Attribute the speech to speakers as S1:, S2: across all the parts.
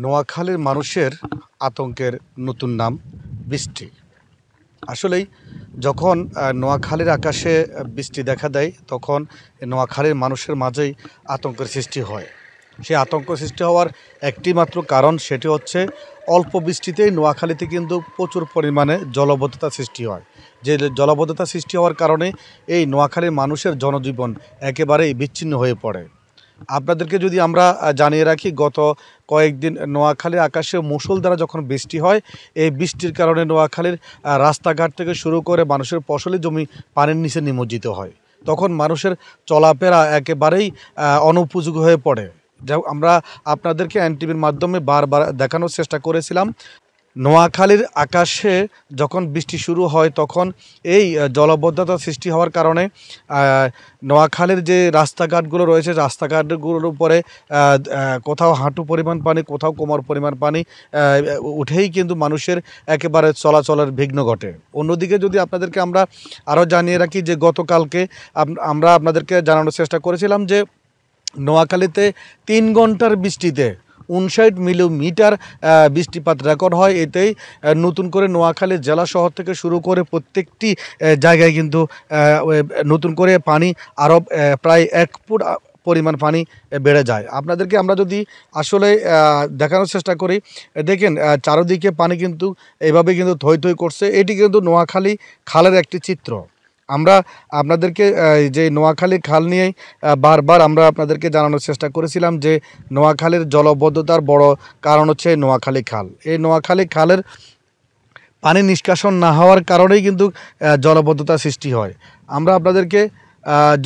S1: নোয়াখালীর মানুষের আতঙ্কের নতুন নাম বৃষ্টি। আসলেই যখন নোয়াখালীর আকাশে বৃষ্টি দেখা দেয় তখন নোয়াখালীর মানুষের মাঝেই আতঙ্কের সৃষ্টি হয়। সেই আতঙ্ক সৃষ্টি হওয়ার একটি মাত্র কারণ, সেটি হচ্ছে অল্প বৃষ্টিতেই নোয়াখালীতে কিন্তু প্রচুর পরিমাণে জলাবদ্ধতা সৃষ্টি হয়। যে জলাবদ্ধতা সৃষ্টি হওয়ার কারণে এই নোয়াখালীর মানুষের জনজীবন একেবারেই বিচ্ছিন্ন হয়ে পড়ে। আপনাদেরকে যদি আমরা জানিয়ে রাখি, গত কয়েকদিন নোয়াখালীর আকাশে মুষলধারে যখন বৃষ্টি হয়, এই বৃষ্টির কারণে নোয়াখালীর রাস্তাঘাট থেকে শুরু করে মানুষের ফসলি জমি পানির নিচে নিমজ্জিত হয়। তখন মানুষের চলাফেরা একেবারেই অনুপযোগী হয়ে পড়ে। যা আমরা আপনাদেরকে এনটিভির মাধ্যমে বারবার দেখানোর চেষ্টা করেছিলাম, নোয়াখালীর আকাশে যখন বৃষ্টি শুরু হয় তখন এই জলাবদ্ধতা সৃষ্টি হওয়ার কারণে নোয়াখালীর যে রাস্তাঘাটগুলো রয়েছে, রাস্তাঘাটগুলোর উপরে কোথাও হাঁটু পরিমাণ পানি, কোথাও কোমর পরিমাণ পানি উঠেই কিন্তু মানুষের একেবারে চলাচলের বিঘ্ন ঘটে। অন্যদিকে যদি আপনাদেরকে আমরা আরও জানিয়ে রাখি যে গতকালকে আমরা আপনাদেরকে জানানোর চেষ্টা করেছিলাম যে নোয়াখালীতে 3 ঘন্টার বৃষ্টিতে 59 মিলিমিটার বৃষ্টিপাত রেকর্ড হয়। এতেই নতুন করে নোয়াখালী জেলা শহর থেকে শুরু করে প্রত্যেকটি জায়গায় কিন্তু নতুন করে পানি আরও প্রায় 1 ফুট পরিমাণ পানি বেড়ে যায়। আপনাদেরকে আমরা যদি আসলে দেখানোর চেষ্টা করি, দেখেন চারদিকে পানি কিন্তু এভাবে কিন্তু থই থই করছে। এটি কিন্তু নোয়াখালী খালের একটি চিত্র। আমরা আপনাদেরকে যে নোয়াখালী খাল নিয়েই বারবার আমরা আপনাদেরকে জানানোর চেষ্টা করেছিলাম যে নোয়াখালীর জলবদ্ধতার বড় কারণ হচ্ছে নোয়াখালী খাল। এই নোয়াখালী খালের পানি নিষ্কাশন না হওয়ার কারণেই কিন্তু জলবদ্ধতা সৃষ্টি হয়। আমরা আপনাদেরকে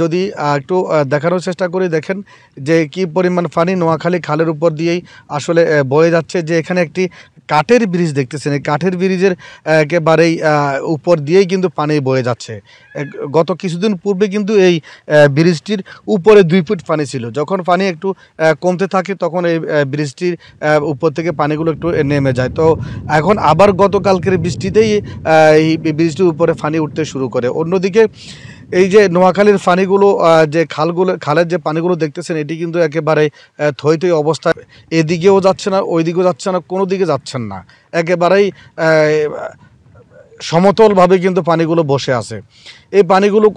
S1: যদি একটু দেখানোর চেষ্টা করি, দেখেন যে কি পরিমাণ পানি নোয়াখালী খালের উপর দিয়েই আসলে বয়ে যাচ্ছে। যে এখানে একটি কাঠের ব্রিজ দেখতেছেন, এই কাঠের ব্রিজের একেবারেই উপর দিয়েই কিন্তু পানি বয়ে যাচ্ছে। গত কিছুদিন পূর্বে কিন্তু এই ব্রিজটির উপরে 2 ফুট পানি ছিল। যখন পানি একটু কমতে থাকে তখন এই ব্রিজটির উপর থেকে পানিগুলো একটু নেমে যায়। তো এখন আবার গতকালকের বৃষ্টিতেই এই ব্রিজটির উপরে পানি উঠতে শুরু করে। অন্যদিকে এই যে নোয়াখালীর পানিগুলো, যে খালের যে পানিগুলো দেখতেছেন, এটি কিন্তু একেবারে থই থই অবস্থায়, এদিকেও যাচ্ছে না, ওই দিকেও যাচ্ছে না, কোনো দিকে যাচ্ছেন না, একেবারেই সমতলভাবে কিন্তু পানিগুলো বসে আছে। এই পানিগুলো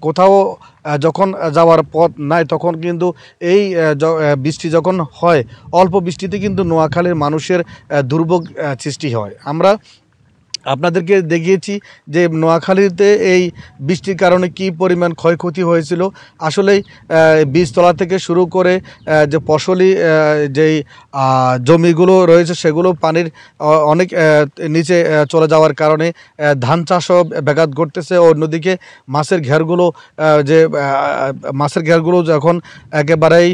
S1: কোথাও যখন যাওয়ার পথ নাই, তখন কিন্তু এই বৃষ্টি যখন হয়, অল্প বৃষ্টিতে কিন্তু নোয়াখালীর মানুষের দুর্ভোগ সৃষ্টি হয়। আমরা আপনাদেরকে দেখিয়েছি যে নোয়াখালীতে এই বৃষ্টির কারণে কি পরিমাণ ক্ষয়ক্ষতি হয়েছিল। আসলেই বীজতলা থেকে শুরু করে যে ফসলি যেই জমিগুলো রয়েছে সেগুলো পানির অনেক নিচে চলে যাওয়ার কারণে ধান চাষও ব্যাঘাত ঘটতেছে। অন্যদিকে মাছের ঘেরগুলো যখন একেবারেই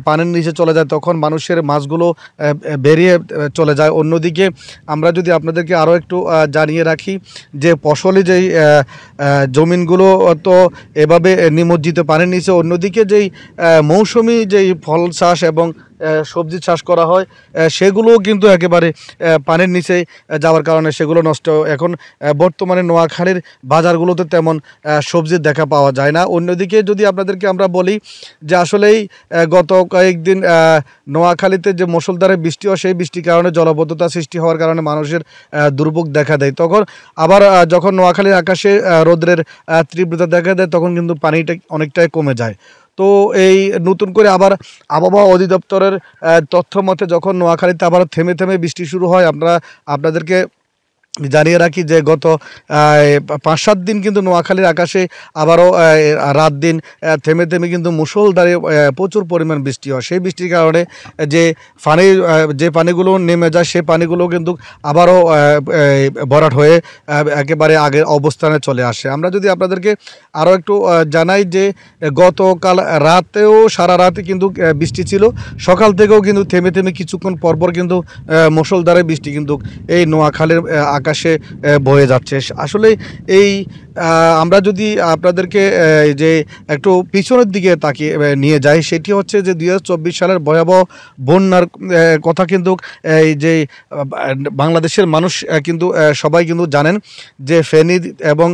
S1: পানির নিচে চলে যায় তখন মানুষের মাছগুলো বেরিয়ে চলে যায়। অন্যদিকে আমরা যদি আপনাদেরকে আরও একটু জানিয়ে রাখি যে ফসলি যেই জমিনগুলো তো এভাবে নিমজ্জিত পানির নিচে, অন্যদিকে যেই মৌসুমি যেই ফল চাষ এবং সবজি চাষ করা হয় সেগুলোও কিন্তু একেবারে পানির নিচে যাওয়ার কারণে সেগুলো নষ্ট। এখন বর্তমানে নোয়াখালীর বাজারগুলোতে তেমন সবজির দেখা পাওয়া যায় না। অন্যদিকে যদি আপনাদেরকে আমরা বলি যে আসলেই গত কয়েকদিন নোয়াখালীতে যে মুষলধারে বৃষ্টি হয়, সেই বৃষ্টির কারণে জলাবদ্ধতা সৃষ্টি হওয়ার কারণে মানুষের দুর্ভোগ দেখা দেয়। তখন আবার যখন নোয়াখালীর আকাশে রৌদ্রের তীব্রতা দেখা দেয় তখন কিন্তু পানিটা অনেকটাই কমে যায়। তো এই নতুন করে আবার আবহাওয়া অধিদপ্তরের তথ্য মতে যখন নোয়াখালীতে আবার থেমে থেমে বৃষ্টি শুরু হয়, আপনাদেরকে জানিয়ে রাখি যে গত 5-7 দিন কিন্তু নোয়াখালীর আকাশে আবারও রাত দিন থেমে থেমে কিন্তু মুষলধারে প্রচুর পরিমাণ বৃষ্টি হয়। সেই বৃষ্টির কারণে যে পানিগুলো নেমে যায় সেই পানিগুলো কিন্তু আবারও ভরাট হয়ে একেবারে আগের অবস্থানে চলে আসে। আমরা যদি আপনাদেরকে আরও একটু জানাই যে গতকাল রাতেও সারা রাতে কিন্তু বৃষ্টি ছিল, সকাল থেকেও কিন্তু থেমে থেমে কিছুক্ষণ পরপর কিন্তু মুষলধারে বৃষ্টি কিন্তু এই নোয়াখালীর আকাশে বয়ে যাচ্ছে। আসলে এই আমরা যদি আপনাদেরকে যে একটু পিছনের দিকে তাকিয়ে নিয়ে যাই, সেটি হচ্ছে যে 2024 সালের ভয়াবহ বন্যার কথা কিন্তু এই যে বাংলাদেশের মানুষ কিন্তু সবাই কিন্তু জানেন যে ফেনী এবং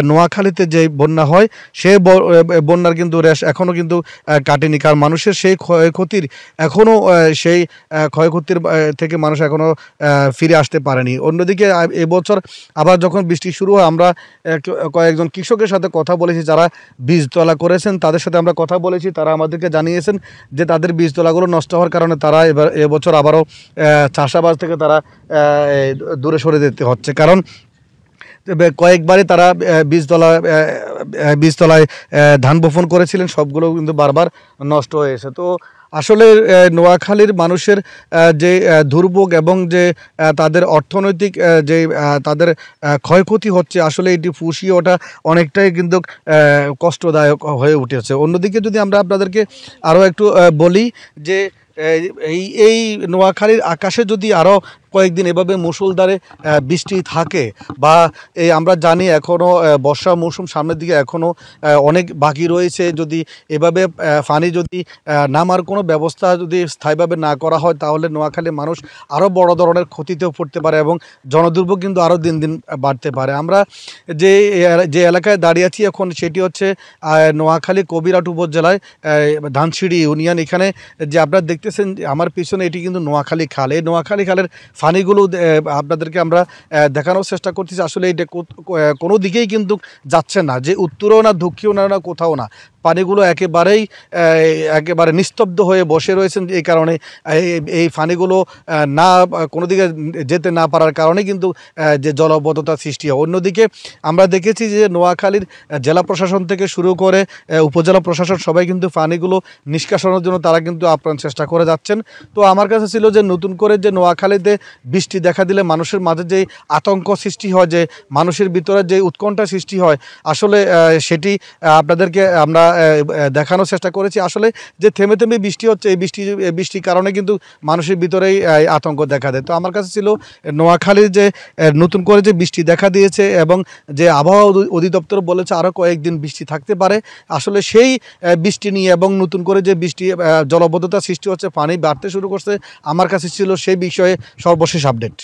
S1: নোয়াখালীতে যে বন্যা হয় সে বন্যার কিন্তু রেশ এখনও কিন্তু কাটেনি, কারণ মানুষের সেই ক্ষয়ক্ষতির এখনও সেই ক্ষয়ক্ষতির থেকে মানুষ এখনও ফিরে আসতে পারেনি। অন্যদিকে এবছর আবার যখন বৃষ্টি শুরু হয়, আমরা কয়েকজন কৃষকের সাথে কথা বলেছি যারা বীজতলা করেছেন, তাদের সাথে আমরা কথা বলেছি। তারা আমাদেরকে জানিয়েছেন যে তাদের বীজতলাগুলো নষ্ট হওয়ার কারণে তারা এবছর আবারও চাষাবাদ থেকে তারা দূরে সরে যেতে হচ্ছে, কারণ কয়েকবারই তারা বীজতলায় ধান বপন করেছিলেন, সবগুলো কিন্তু বারবার নষ্ট হয়েছে। তো আসলে নোয়াখালীর মানুষের যে দুর্ভোগ এবং যে তাদের অর্থনৈতিক যে তাদের ক্ষয়ক্ষতি হচ্ছে, আসলে এটি পুষিয়ে ওঠা অনেকটাই কিন্তু কষ্টদায়ক হয়ে উঠেছে। অন্যদিকে যদি আমরা আপনাদেরকে আরও একটু বলি যে এই নোয়াখালীর আকাশে যদি আরও কয়েকদিন এভাবে মুষলধারে বৃষ্টি থাকে, বা এই আমরা জানি এখনও বর্ষা মৌসুম সামনের দিকে এখনও অনেক বাকি রয়েছে, যদি এভাবে পানি যদি নামার কোনো ব্যবস্থা যদি স্থায়ীভাবে না করা হয়, তাহলে নোয়াখালীর মানুষ আরও বড় ধরনের ক্ষতিতেও পড়তে পারে এবং জনদুর্ভোগ কিন্তু আরও দিন দিন বাড়তে পারে। আমরা যে এলাকায় দাঁড়িয়ে আছি এখন, সেটি হচ্ছে নোয়াখালী কবিরহাট উপজেলায় ধানসিঁড়ি ইউনিয়ন। এখানে যে আপনারা দেখতেছেন আমার পিছনে, এটি কিন্তু নোয়াখালী খাল। এই নোয়াখালী খালের পানিগুলো আপনাদেরকে আমরা দেখানোর চেষ্টা করতেছি। আসলে এটা কোনো দিকেই কিন্তু যাচ্ছে না, যে উত্তরেও না, দক্ষিণেও না, কোথাও না। পানিগুলো একেবারে নিস্তব্ধ হয়ে বসে রয়েছেন। এই কারণে এই পানিগুলো না কোনো দিকে যেতে না পারার কারণে কিন্তু যে জলাবদ্ধতার সৃষ্টি হয়। অন্যদিকে আমরা দেখেছি যে নোয়াখালীর জেলা প্রশাসন থেকে শুরু করে উপজেলা প্রশাসন সবাই কিন্তু পানিগুলো নিষ্কাশনের জন্য তারা কিন্তু আপ্রাণ চেষ্টা করে যাচ্ছেন। তো আমার কাছে ছিল যে নতুন করে যে নোয়াখালীতে বৃষ্টি দেখা দিলে মানুষের মাঝে যে আতঙ্ক সৃষ্টি হয়, যে মানুষের ভিতরে যে উৎকণ্ঠা সৃষ্টি হয়, আসলে সেটি আপনাদেরকে আমরা দেখানোর চেষ্টা করেছি। আসলে যে থেমে থেমে বৃষ্টি হচ্ছে, এই বৃষ্টির কারণে কিন্তু মানুষের ভিতরেই আতঙ্ক দেখা দেয়। তো আমার কাছে ছিল নোয়াখালীর যে নতুন করে যে বৃষ্টি দেখা দিয়েছে এবং যে আবহাওয়া অধিদপ্তর বলেছে আরও কয়েকদিন বৃষ্টি থাকতে পারে, আসলে সেই বৃষ্টি নিয়ে এবং নতুন করে যে বৃষ্টি জলাবদ্ধতা সৃষ্টি হচ্ছে, পানি বাড়তে শুরু করছে, আমার কাছে ছিল সেই বিষয়ে সর্বশেষ আপডেট।